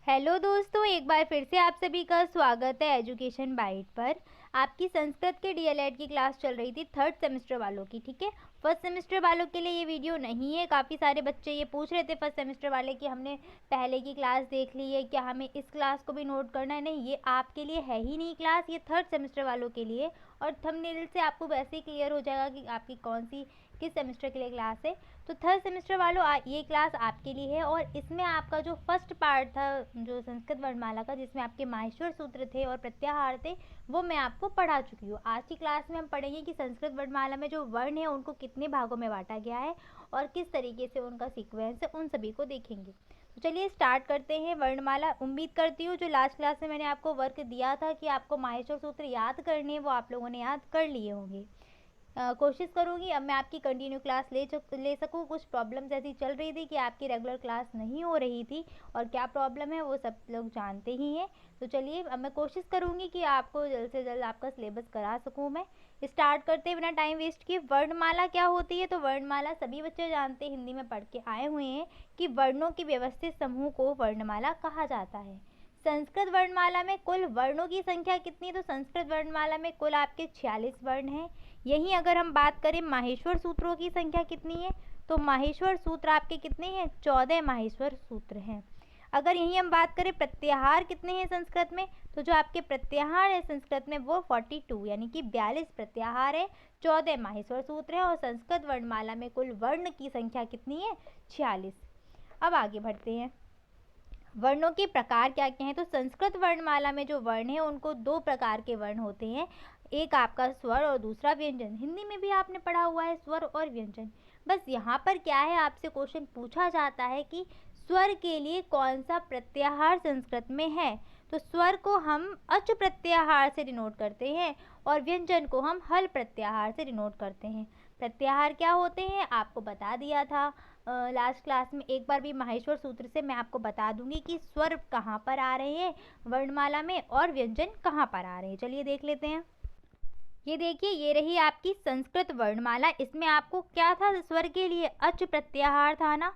Hello दोस्तों, एक बार फिर से आप सभी का स्वागत है एजुकेशन बाइट पर। आपकी संस्कृत के डीएलएड की क्लास चल रही थी थर्ड सेमेस्टर वालों की। ठीक है, फर्स्ट सेमेस्टर वालों के लिए ये वीडियो नहीं है। काफ़ी सारे बच्चे ये पूछ रहे थे फर्स्ट सेमेस्टर वाले कि हमने पहले की क्लास देख ली है, क्या हमें इस क्लास को भी नोट करना है। नहीं, ये आपके लिए है ही नहीं क्लास, ये थर्ड सेमेस्टर वालों के लिए। और थंबनेल से आपको वैसे ही क्लियर हो जाएगा कि आपकी कौन सी किस सेमेस्टर के लिए क्लास है। तो थर्ड सेमेस्टर वालों ये क्लास आपके लिए है। और इसमें आपका जो फर्स्ट पार्ट था जो संस्कृत वर्णमाला का, जिसमें आपके माहेश्वर सूत्र थे और प्रत्याहार थे, वो मैं आपको पढ़ा चुकी हूँ। आज की क्लास में हम पढ़ेंगे कि संस्कृत वर्णमाला में जो वर्ण है उनको कितने भागों में बांटा गया है और किस तरीके से उनका सीक्वेंस है, उन सभी को देखेंगे। तो चलिए स्टार्ट करते हैं वर्णमाला। उम्मीद करती हूँ जो लास्ट क्लास में मैंने आपको वर्क दिया था कि आपको माहेश्वर सूत्र याद करने हैं, वो आप लोगों ने याद कर लिए होंगे। कोशिश करूँगी अब मैं आपकी कंटिन्यू क्लास ले सकूँ। कुछ प्रॉब्लम्स ऐसी चल रही थी कि आपकी रेगुलर क्लास नहीं हो रही थी, और क्या प्रॉब्लम है वो सब लोग जानते ही हैं। तो चलिए अब मैं कोशिश करूँगी कि आपको जल्द से जल्द आपका सिलेबस करा सकूँ। मैं स्टार्ट करते बिना टाइम वेस्ट किए। वर्णमाला क्या होती है? तो वर्णमाला सभी बच्चे जानते हैं, हिंदी में पढ़ के आए हुए हैं कि वर्णों की व्यवस्थित समूह को वर्णमाला कहा जाता है। संस्कृत वर्णमाला में कुल वर्णों की संख्या कितनी? तो संस्कृत वर्णमाला में कुल आपके 46 वर्ण हैं। यहीं अगर हम बात करें माहेश्वर सूत्रों की संख्या कितनी है, तो माहेश्वर सूत्र आपके कितने हैं? 14 माहेश्वर सूत्र हैं। अगर यहीं हम बात करें प्रत्याहार कितने हैं संस्कृत में, तो जो आपके प्रत्याहार है संस्कृत में वो 42 यानी कि 42 प्रत्याहार है, 14 माहेश्वर सूत्र है। और संस्कृत वर्णमाला में कुल वर्ण की संख्या कितनी है? 46। अब आगे बढ़ते हैं। वर्णों के प्रकार क्या क्या हैं? तो संस्कृत वर्णमाला में जो वर्ण है उनको दो प्रकार के वर्ण होते हैं, एक आपका स्वर और दूसरा व्यंजन। हिंदी में भी आपने पढ़ा हुआ है स्वर और व्यंजन। बस यहाँ पर क्या है, आपसे क्वेश्चन पूछा जाता है कि स्वर के लिए कौन सा प्रत्याहार संस्कृत में है। तो स्वर को हम अच प्रत्याहार से डिनोट करते हैं और व्यंजन को हम हल प्रत्याहार से डिनोट करते हैं। प्रत्याहार क्या होते हैं आपको बता दिया था लास्ट क्लास में। एक बार भी माहेश्वर सूत्र से मैं आपको बता दूंगी कि स्वर कहाँ पर आ रहे हैं वर्णमाला में और व्यंजन कहाँ पर आ रहे हैं। चलिए देख लेते हैं। ये देखिए, ये रही आपकी संस्कृत वर्णमाला। इसमें आपको क्या था? स्वर के लिए अच प्रत्याहार था ना।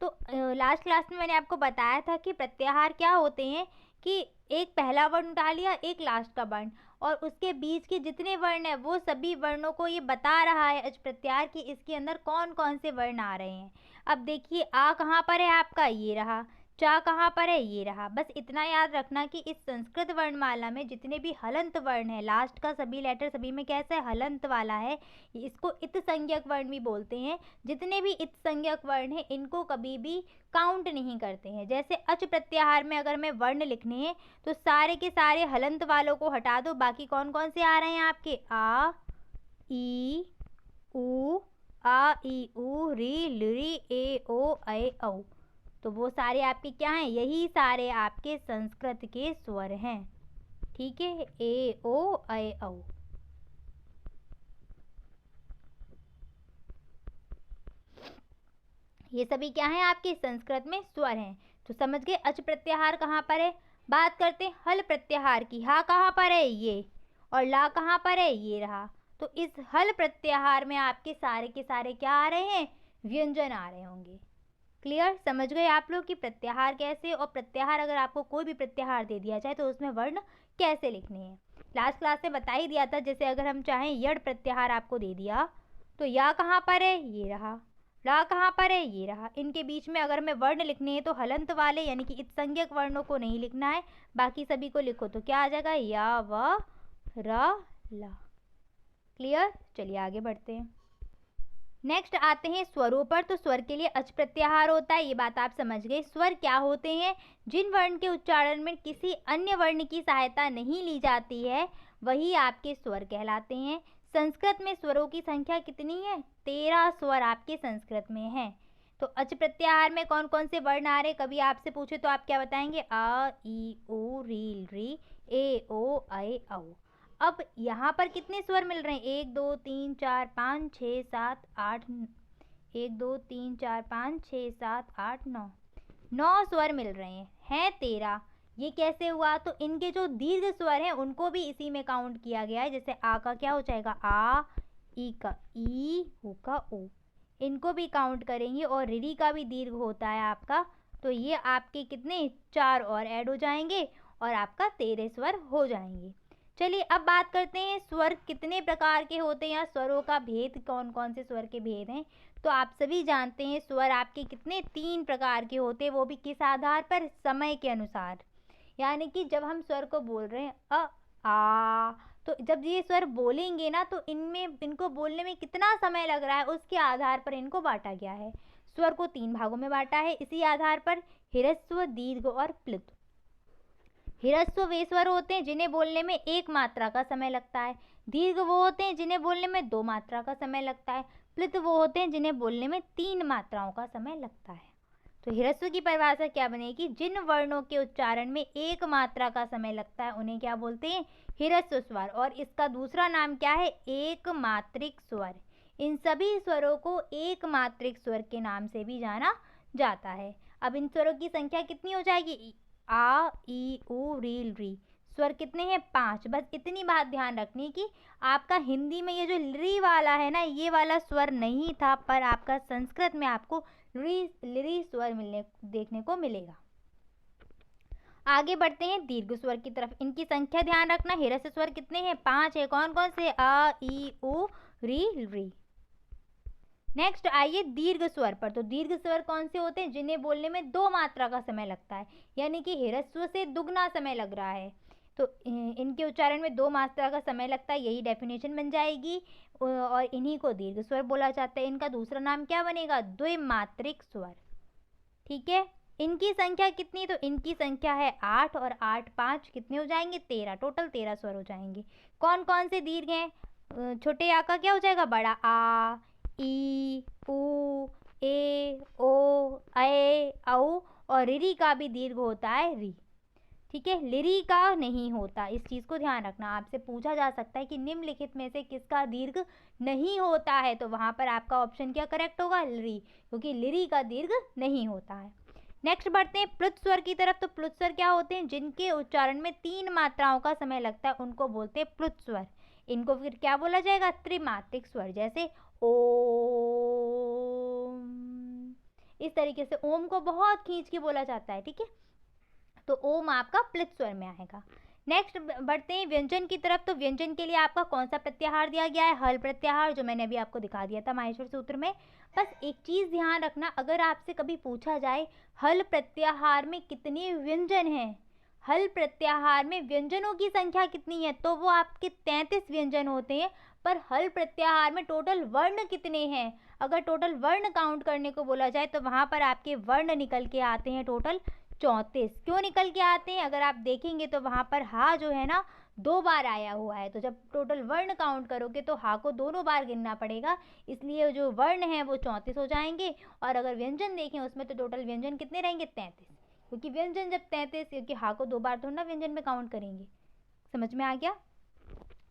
तो लास्ट क्लास में मैंने आपको बताया था कि प्रत्याहार क्या होते हैं कि एक पहला वर्ण उठा लिया, एक लास्ट का वर्ण, और उसके बीच के जितने वर्ण है वो सभी वर्णों को ये बता रहा है अच प्रत्याहार कि इसके अंदर कौन कौन से वर्ण आ रहे हैं। अब देखिए, आ कहाँ पर है आपका? ये रहा। चा कहाँ पर है? ये रहा। बस इतना याद रखना कि इस संस्कृत वर्णमाला में जितने भी हलंत वर्ण है, लास्ट का सभी लेटर सभी में कैसा है? हलंत वाला है। इसको इत संज्ञक वर्ण भी बोलते हैं। जितने भी इत संज्ञक वर्ण हैं इनको कभी भी काउंट नहीं करते हैं। जैसे अच प्रत्याहार में अगर मैं वर्ण लिखने हैं तो सारे के सारे हलंत वालों को हटा दो, बाकी कौन कौन से आ रहे हैं आपके? आ, ई, उ, आ, ई, उ, री, लृ, ए, ओ, ऐ, औ। तो वो सारे आपके क्या हैं? यही सारे आपके संस्कृत के स्वर हैं। ठीक है, ए, ओ, ऐ, औ। ये सभी क्या हैं? आपके संस्कृत में स्वर हैं। तो समझ गए अच प्रत्याहार कहाँ पर है। बात करते हैं हल प्रत्याहार की। हा कहाँ पर है? ये। और ला कहाँ पर है? ये रहा। तो इस हल प्रत्याहार में आपके सारे के सारे क्या आ रहे हैं? व्यंजन आ रहे होंगे। क्लियर? समझ गए आप लोग कि प्रत्याहार कैसे, और प्रत्याहार अगर आपको कोई भी प्रत्याहार दे दिया जाए तो उसमें वर्ण कैसे लिखने हैं। लास्ट क्लास में बता ही दिया था। जैसे अगर हम चाहें यड़ प्रत्याहार आपको दे दिया तो या कहाँ पर है? ये रहा। रा कहाँ पर है? ये रहा। इनके बीच में अगर हमें वर्ण लिखने हैं तो हलंत वाले यानी कि इत्संज्ञक वर्णों को नहीं लिखना है, बाकी सभी को लिखो। तो क्या आ जाएगा? या, व, र, ला। क्लियर? चलिए आगे बढ़ते हैं। नेक्स्ट आते हैं स्वरों पर। तो स्वर के लिए अच प्रत्याहार होता है, ये बात आप समझ गए। स्वर क्या होते हैं? जिन वर्ण के उच्चारण में किसी अन्य वर्ण की सहायता नहीं ली जाती है वही आपके स्वर कहलाते हैं। संस्कृत में स्वरों की संख्या कितनी है? 13 स्वर आपके संस्कृत में हैं। तो अच प्रत्याहार में कौन कौन से वर्ण आ रहे? कभी आपसे पूछे तो आप क्या बताएंगे? आ, ई, उ, री, री, ए, ओ, ऐ, औ। अब यहाँ पर कितने स्वर मिल रहे हैं? 1 2 3 4 5 6 7 8 1 2 3 4 5 6 7 8 9 9 स्वर मिल रहे हैं 13। ये कैसे हुआ? तो इनके जो दीर्घ स्वर हैं उनको भी इसी में काउंट किया गया है। जैसे आ का क्या हो जाएगा? आ, ई का ई, उ का उ, इनको भी काउंट करेंगे। और री का भी दीर्घ होता है आपका, तो ये आपके कितने 4 और ऐड हो जाएंगे और आपका 13 स्वर हो जाएंगे। चलिए अब बात करते हैं स्वर कितने प्रकार के होते हैं या स्वरों का भेद कौन कौन से स्वर के भेद हैं। तो आप सभी जानते हैं स्वर आपके कितने 3 प्रकार के होते हैं, वो भी किस आधार पर, समय के अनुसार। यानी कि जब हम स्वर को बोल रहे हैं आ, तो जब ये स्वर बोलेंगे ना तो इनको बोलने में कितना समय लग रहा है उसके आधार पर इनको बांटा गया है। स्वर को 3 भागों में बांटा है इसी आधार पर, ह्रस्व, दीर्घ और प्लुत। ह्रस्व वे स्वर होते हैं जिन्हें बोलने में 1 मात्रा का समय लगता है। दीर्घ वो होते हैं जिन्हें बोलने में 2 मात्रा का समय लगता है। प्लुत वो होते हैं जिन्हें बोलने में 3 मात्राओं का समय लगता है। तो ह्रस्व की परिभाषा क्या बनेगी, जिन वर्णों के उच्चारण में 1 मात्रा का समय लगता है उन्हें क्या बोलते हैं, ह्रस्व स्वर। और इसका दूसरा नाम क्या है, एक मात्रिक स्वर। इन सभी स्वरों को एक मात्रिक स्वर के नाम से भी जाना जाता है। अब इन स्वरों की संख्या कितनी हो जाएगी, आ, ई, उ, री, री। स्वर कितने हैं, 5। बस इतनी बात ध्यान रखनी कि आपका हिंदी में ये जो री वाला है ना, ये वाला स्वर नहीं था, पर आपका संस्कृत में आपको री स्वर देखने को मिलेगा। आगे बढ़ते हैं दीर्घ स्वर की तरफ। इनकी संख्या ध्यान रखना, ह्रस्व स्वर कितने हैं, 5 है। कौन कौन से, आ, ई, उ, री। नेक्स्ट आइए दीर्घ स्वर पर। तो दीर्घ स्वर कौन से होते हैं, जिन्हें बोलने में 2 मात्रा का समय लगता है, यानी कि ह्रस्व से दुगना समय लग रहा है। तो इनके उच्चारण में 2 मात्रा का समय लगता है, यही डेफिनेशन बन जाएगी और इन्हीं को दीर्घ स्वर बोला जाता है। इनका दूसरा नाम क्या बनेगा, द्विमात्रिक स्वर। ठीक है, इनकी संख्या कितनी, तो इनकी संख्या है 8 और 8 5 कितने हो जाएंगे, 13। टोटल 13 स्वर हो जाएंगे। कौन कौन से दीर्घ हैं, छोटे आ का क्या हो जाएगा, बड़ा आ, ई, उ, ए, ओ, ए, औ और री का भी दीर्घ होता है री। ठीक है, लिरी का नहीं होता, इस चीज़ को ध्यान रखना। आपसे पूछा जा सकता है कि निम्नलिखित में से किसका दीर्घ नहीं होता है, तो वहाँ पर आपका ऑप्शन क्या करेक्ट होगा, लिरी, क्योंकि लिरी का दीर्घ नहीं होता है। नेक्स्ट बढ़ते हैं प्लुत स्वर की तरफ। तो प्लुत स्वर क्या होते हैं, जिनके उच्चारण में 3 मात्राओं का समय लगता है उनको बोलते हैं प्लुत स्वर। इनको फिर क्या बोला जाएगा, त्रिमात्रिक स्वर। जैसे ओम, इस तरीके से ओम को बहुत खींच के बोला जाता है। ठीक है, तो ओम आपका प्लुत स्वर में आएगा। नेक्स्ट बढ़ते हैं व्यंजन की तरफ। तो व्यंजन के लिए आपका कौन सा प्रत्याहार दिया गया है, हल प्रत्याहार, जो मैंने अभी आपको दिखा दिया था माहेश्वर सूत्र में। बस एक चीज़ ध्यान रखना, अगर आपसे कभी पूछा जाए हल प्रत्याहार में कितने व्यंजन हैं, हल प्रत्याहार में व्यंजनों की संख्या कितनी है, तो वो आपके 33 व्यंजन होते हैं। पर हल प्रत्याहार में टोटल वर्ण कितने हैं, अगर टोटल वर्ण काउंट करने को बोला जाए तो वहाँ पर आपके वर्ण निकल के आते हैं टोटल 34। क्यों निकल के आते हैं, अगर आप देखेंगे तो वहाँ पर हा जो है ना 2 बार आया हुआ है, तो जब टोटल वर्ण काउंट करोगे तो हा को दोनों बार गिनना पड़ेगा, इसलिए जो वर्ण है वो 34 हो जाएंगे। और अगर व्यंजन देखें उसमें तो टोटल व्यंजन कितने रहेंगे, 33, क्योंकि व्यंजन जब 33, क्योंकि हा को 2 बार थोड़ा ना व्यंजन में काउंट करेंगे। समझ में आ गया।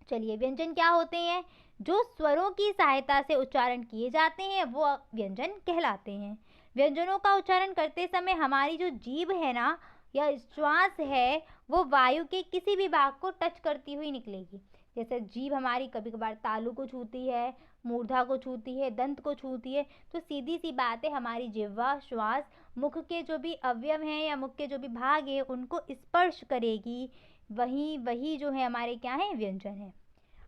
चलिए, व्यंजन क्या होते हैं, जो स्वरों की सहायता से उच्चारण किए जाते हैं वो व्यंजन कहलाते हैं। व्यंजनों का उच्चारण करते समय हमारी जो जीभ है ना या श्वास है वो वायु के किसी भी भाग को टच करती हुई निकलेगी। जैसे जीभ हमारी कभी कभार तालु को छूती है, मूर्धा को छूती है, दंत को छूती है, तो सीधी सी बात है हमारी जिह्वा श्वास मुख के जो भी अवयव हैं या मुख के जो भी भाग है उनको स्पर्श करेगी, वही जो है हमारे क्या है, व्यंजन है।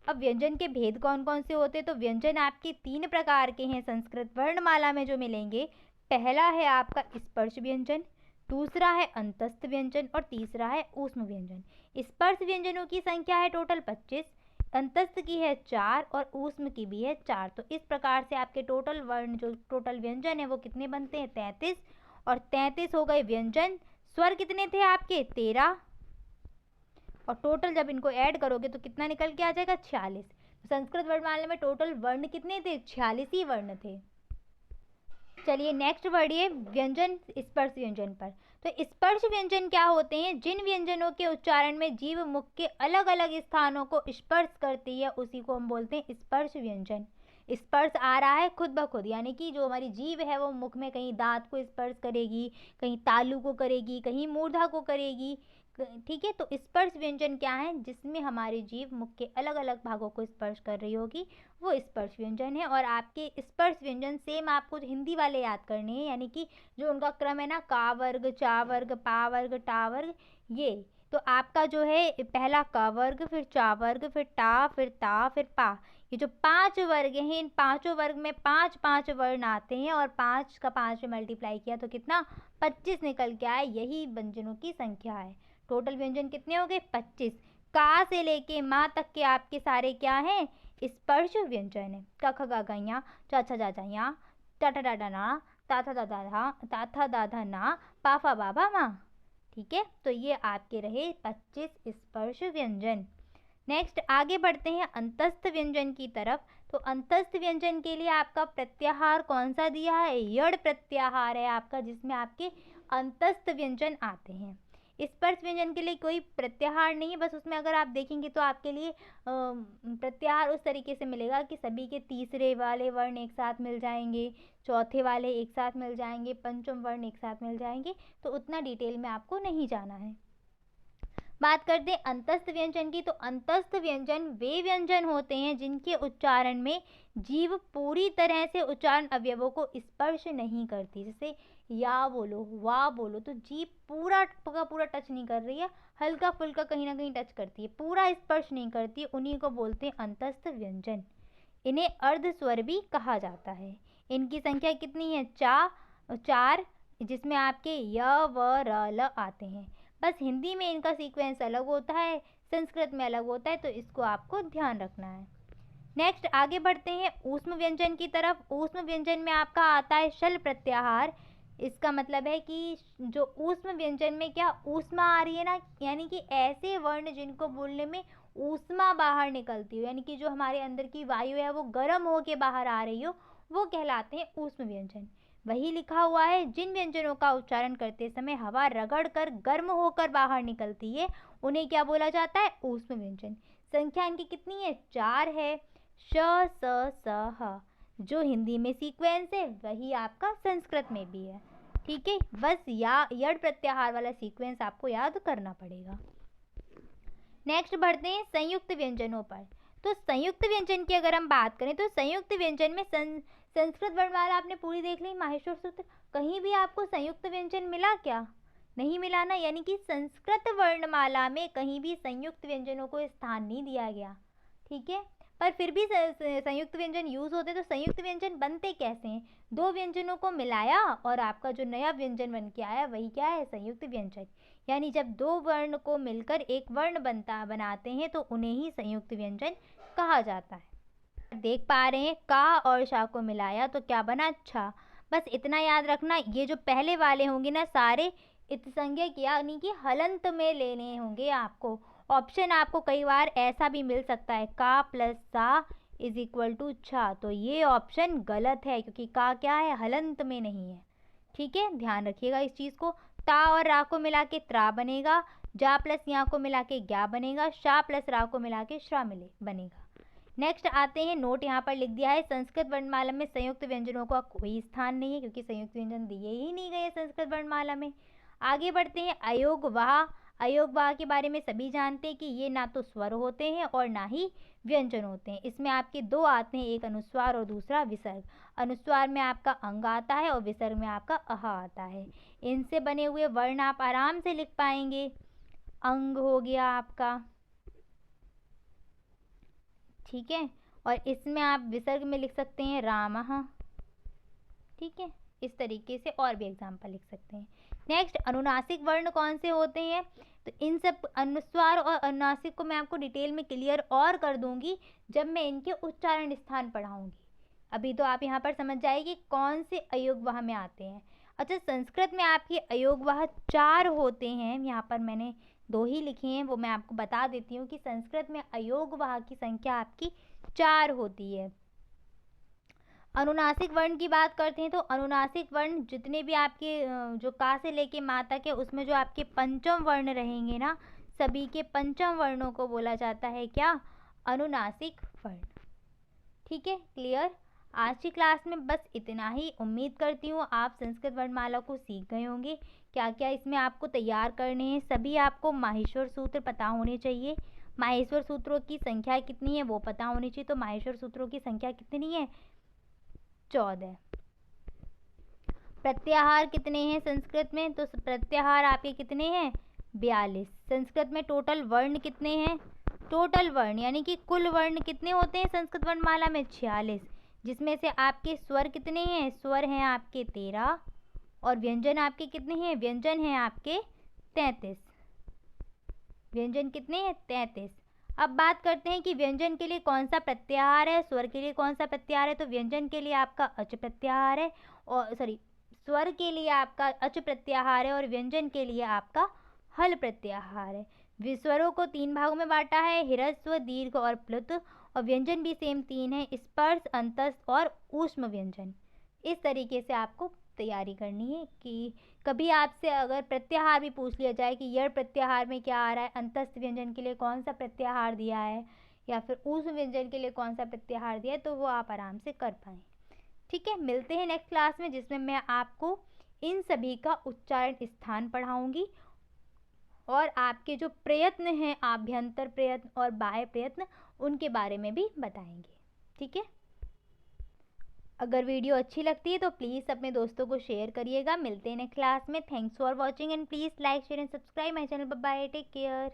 अब व्यंजन के भेद कौन कौन से होते हैं, तो व्यंजन आपके 3 प्रकार के हैं संस्कृत वर्णमाला में जो मिलेंगे। पहला है आपका स्पर्श व्यंजन, दूसरा है अंतस्थ व्यंजन और तीसरा है ऊष्म व्यंजन। स्पर्श व्यंजनों की संख्या है टोटल 25, अंतस्थ की है 4 और ऊष्म की भी है 4। तो इस प्रकार से आपके टोटल वर्ण जो टोटल व्यंजन है वो कितने बनते हैं, 33, और 33 हो गए व्यंजन। स्वर कितने थे आपके, 13, और टोटल जब इनको ऐड करोगे तो कितना निकल के आ जाएगा, 46। संस्कृत वर्णमाला में टोटल वर्ण कितने थे, 46 ही वर्ण थे। चलिए नेक्स्ट बढ़िए व्यंजन स्पर्श व्यंजन पर। तो स्पर्श व्यंजन क्या होते हैं, जिन व्यंजनों के उच्चारण में जीभ मुख के अलग अलग स्थानों को स्पर्श करती है उसी को हम बोलते हैं स्पर्श व्यंजन। स्पर्श आ रहा है खुद ब खुद, यानी कि जो हमारी जीभ है वो मुख में कहीं दांत को स्पर्श करेगी, कहीं तालु को करेगी, कहीं मूर्धा को करेगी, ठीक है। तो स्पर्श व्यंजन क्या है, जिसमें हमारी जीभ मुख के अलग अलग भागों को स्पर्श कर रही होगी, वो स्पर्श व्यंजन है। और आपके स्पर्श व्यंजन सेम आपको हिंदी वाले याद करने हैं, यानी कि जो उनका क्रम है ना, का वर्ग, चा वर्ग, पा वर्ग, टा वर्ग, ये तो आपका जो है पहला का वर्ग, फिर चा वर्ग, फिर टा, फिर ता, फिर पा, ये जो 5 वर्ग हैं, इन पांचों वर्ग में 5 वर्ण आते हैं और 5 का 5 में मल्टीप्लाई किया तो कितना 25 निकल के आए। यही व्यंजनों की संख्या है। टोटल व्यंजन कितने हो गए 25। का से लेके माँ तक के आपके सारे क्या हैं, स्पर्श व्यंजन है। क ख ग घ ञ च छ ज झ ञ ट ठ ड ढ न ता थ द ध न पा फ बा भा मा। ठीक है, तो ये आपके रहे 25 स्पर्श व्यंजन। नेक्स्ट आगे बढ़ते हैं अंतस्थ व्यंजन की तरफ। तो अंतस्थ व्यंजन के लिए आपका प्रत्याहार कौन सा दिया है, यड़ प्रत्याहार है आपका, जिसमें आपके अंतस्थ व्यंजन आते हैं। स्पर्श व्यंजन के लिए कोई प्रत्याहार नहीं है, बस उसमें अगर आप देखेंगे तो आपके लिए प्रत्याहार उस तरीके से मिलेगा कि सभी के तीसरे वाले वर्ण एक साथ मिल जाएंगे, चौथे वाले एक साथ मिल जाएंगे, पंचम वर्ण एक साथ मिल जाएंगे। तो उतना डिटेल में आपको नहीं जाना है। बात करते हैं अंतस्थ व्यंजन की। तो अंतस्थ व्यंजन वे व्यंजन होते हैं जिनके उच्चारण में जीभ पूरी तरह से उच्चारण अवयवों को स्पर्श नहीं करती। जैसे या बोलो, वाह बोलो, तो जीभ पूरा का पूरा टच नहीं कर रही है, हल्का फुल्का कहीं ना कहीं टच करती है, पूरा स्पर्श नहीं करती है, उन्हीं को बोलते हैं अंतस्थ व्यंजन। इन्हें अर्ध स्वर भी कहा जाता है। इनकी संख्या कितनी है, 4, जिसमें आपके य व र ल आते हैं। बस हिंदी में इनका सीक्वेंस अलग होता है, संस्कृत में अलग होता है, तो इसको आपको ध्यान रखना है। नेक्स्ट आगे बढ़ते हैं ऊष्म व्यंजन की तरफ। ऊष्म व्यंजन में आपका आता है शल प्रत्याहार। इसका मतलब है कि जो ऊष्म व्यंजन में क्या ऊष्मा आ रही है ना, यानी कि ऐसे वर्ण जिनको बोलने में ऊष्मा बाहर निकलती हो, यानी कि जो हमारे अंदर की वायु है वो गर्म होके बाहर आ रही हो, वो कहलाते हैं ऊष्म व्यंजन। वही लिखा हुआ है, जिन व्यंजनों का उच्चारण करते समय हवा रगड़ कर गर्म होकर बाहर निकलती है, उन्हें क्या बोला जाता है, ऊष्म व्यंजन। संख्या इनकी कितनी है, 4 है। श, स, स, ह जो हिंदी में सीक्वेंस है वही आपका संस्कृत में भी है। ठीक है, बस यड़ प्रत्याहार वाला सीक्वेंस आपको याद करना पड़ेगा। नेक्स्ट बढ़ते हैं संयुक्त व्यंजनों पर। तो संयुक्त व्यंजन की अगर हम बात करें तो संयुक्त व्यंजन में संस्कृत वर्णमाला आपने पूरी देख ली, माहेश्वर सूत्र, कहीं भी आपको संयुक्त व्यंजन मिला क्या, नहीं मिला ना, यानी कि संस्कृत वर्णमाला में कहीं भी संयुक्त व्यंजनों को स्थान नहीं दिया गया। ठीक है, पर फिर भी संयुक्त व्यंजन यूज होते। तो संयुक्त व्यंजन बनते कैसे हैं, दो व्यंजनों को मिलाया और आपका जो नया व्यंजन बन के आया वही क्या है, संयुक्त व्यंजन। यानी जब दो वर्ण को मिलकर एक वर्ण बनाते हैं तो उन्हें ही संयुक्त व्यंजन कहा जाता है। देख पा रहे हैं का और शा को मिलाया तो क्या बना, छा। बस इतना याद रखना, ये जो पहले वाले होंगे ना सारे इत्संज्ञक यानी कि हलंत में लेने होंगे आपको। ऑप्शन आपको कई बार ऐसा भी मिल सकता है, का प्लस सा इज इक्वल टू छा, तो ये ऑप्शन गलत है क्योंकि का क्या है, हलंत में नहीं है। ठीक है, ध्यान रखिएगा इस चीज़ को। ता और रा को मिला के त्रा बनेगा, जा प्लस या को मिला के ज्ञा बनेगा, शा प्लस रा को मिला के श्रा बनेगा। नेक्स्ट आते हैं, नोट यहाँ पर लिख दिया है, संस्कृत वर्णमाला में संयुक्त व्यंजनों का कोई स्थान नहीं है क्योंकि संयुक्त व्यंजन दिए ही नहीं गए संस्कृत वर्णमाला में। आगे बढ़ते हैं अयोग वाह। अयोग वाह के बारे में सभी जानते हैं कि ये ना तो स्वर होते हैं और ना ही व्यंजन होते हैं। इसमें आपके दो आते हैं, एक अनुस्वार और दूसरा विसर्ग। अनुस्वार में आपका अंग आता है और विसर्ग में आपका अह आता है। इनसे बने हुए वर्ण आप आराम से लिख पाएंगे। अंग हो गया आपका, ठीक है, और इसमें आप विसर्ग में लिख सकते हैं रामः। ठीक है, इस तरीके से और भी एग्जाम्पल लिख सकते हैं। नेक्स्ट अनुनासिक वर्ण कौन से होते हैं, तो इन सब अनुस्वार और अनुनासिक को मैं आपको डिटेल में क्लियर और कर दूंगी जब मैं इनके उच्चारण स्थान पढ़ाऊंगी। अभी तो आप यहाँ पर समझ जाइए कौन से अयोगवाह में आते हैं। अच्छा, संस्कृत में आपके अयोगवाह 4 होते हैं, यहाँ पर मैंने 2 ही लिखे हैं, वो मैं आपको बता देती हूँ कि संस्कृत में अयोगवाह की संख्या आपकी 4 होती है। अनुनासिक वर्ण की बात करते हैं तो अनुनासिक वर्ण जितने भी आपके जो का से लेके मा तक है उसमें जो आपके पंचम वर्ण रहेंगे ना, सभी के पंचम वर्णों को बोला जाता है क्या, अनुनासिक वर्ण। ठीक है, क्लियर। आज की क्लास में बस इतना ही। उम्मीद करती हूँ आप संस्कृत वर्णमाला को सीख गए होंगे। क्या क्या इसमें आपको तैयार करने हैं, सभी आपको माहेश्वर सूत्र पता होने चाहिए। माहेश्वर सूत्रों की संख्या कितनी है वो पता होनी चाहिए। तो माहेश्वर सूत्रों की संख्या कितनी है? 14। प्रत्याहार कितने हैं संस्कृत में? तो प्रत्याहार आपके कितने हैं? 42। संस्कृत में टोटल वर्ण कितने हैं? टोटल वर्ण यानी कि कुल वर्ण कितने होते हैं संस्कृत वर्णमाला में? 46। जिसमें से आपके स्वर कितने हैं? स्वर हैं आपके 13 और व्यंजन आपके कितने हैं? व्यंजन हैं आपके 33। व्यंजन कितने हैं? 33। अब बात करते हैं कि व्यंजन के लिए कौन सा प्रत्याहार है, स्वर के लिए कौन सा प्रत्याहार है। तो व्यंजन के लिए आपका अच प्रत्याहार है, और स्वर के लिए आपका अच प्रत्याहार है और व्यंजन के लिए आपका हल प्रत्याहार है। विस्वरों को 3 भागों में बांटा है, ह्रस्व, दीर्घ और प्लुत। और व्यंजन भी सेम 3 है, स्पर्श, अंतस्थ और ऊष्म व्यंजन। इस तरीके से आपको तैयारी करनी है कि कभी आपसे अगर प्रत्याहार भी पूछ लिया जाए कि यह प्रत्याहार में क्या आ रहा है, अंतस्थ व्यंजन के लिए कौन सा प्रत्याहार दिया है या फिर ऊष्म व्यंजन के लिए कौन सा प्रत्याहार दिया है, तो वो आप आराम से कर पाएँ। ठीक है, मिलते हैं नेक्स्ट क्लास में जिसमें मैं आपको इन सभी का उच्चारण स्थान पढ़ाऊंगी और आपके जो प्रयत्न हैं, आभ्यंतर प्रयत्न और बाह्य प्रयत्न, उनके बारे में भी बताएंगे। ठीक है, अगर वीडियो अच्छी लगती है तो प्लीज़ अपने दोस्तों को शेयर करिएगा। मिलते हैं नेक्स्ट क्लास में। Thanks for watching and please like share and subscribe my channel. Bye bye, take care.